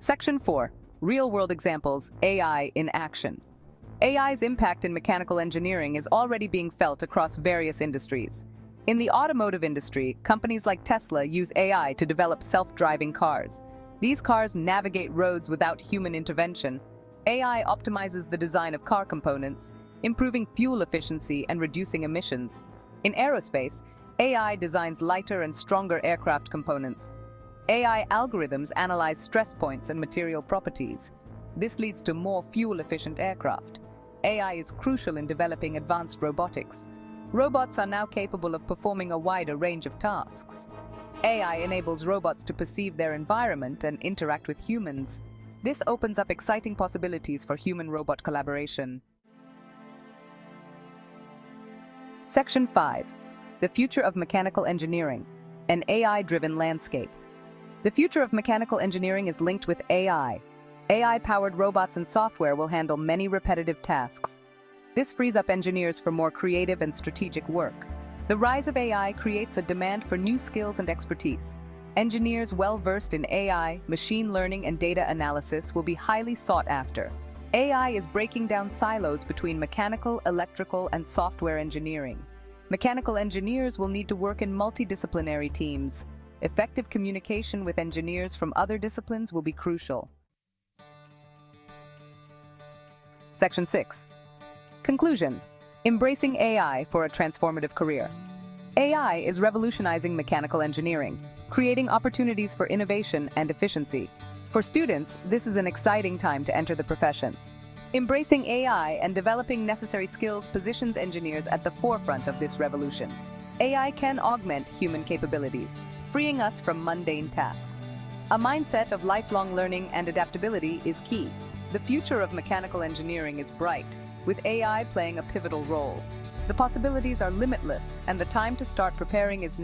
Section 4. Real-world examples, AI in action. AI's impact in mechanical engineering is already being felt across various industries. In the automotive industry, companies like Tesla use AI to develop self-driving cars. These cars navigate roads without human intervention. AI optimizes the design of car components, improving fuel efficiency and reducing emissions. In aerospace, AI designs lighter and stronger aircraft components. AI algorithms analyze stress points and material properties. This leads to more fuel-efficient aircraft. AI is crucial in developing advanced robotics. Robots are now capable of performing a wider range of tasks. AI enables robots to perceive their environment and interact with humans. This opens up exciting possibilities for human-robot collaboration. Section 5. The future of mechanical engineering, an AI-driven landscape. The future of mechanical engineering is linked with AI. AI-powered robots and software will handle many repetitive tasks. This frees up engineers for more creative and strategic work. The rise of AI creates a demand for new skills and expertise. Engineers well-versed in AI, machine learning, and data analysis will be highly sought after. AI is breaking down silos between mechanical, electrical, and software engineering. Mechanical engineers will need to work in multidisciplinary teams. Effective communication with engineers from other disciplines will be crucial. Section 6. Conclusion. Embracing AI for a transformative career. AI is revolutionizing mechanical engineering, creating opportunities for innovation and efficiency. For students, this is an exciting time to enter the profession. Embracing AI and developing necessary skills positions engineers at the forefront of this revolution. AI can augment human capabilities, freeing us from mundane tasks. A mindset of lifelong learning and adaptability is key. The future of mechanical engineering is bright, with AI playing a pivotal role. The possibilities are limitless, and the time to start preparing is now.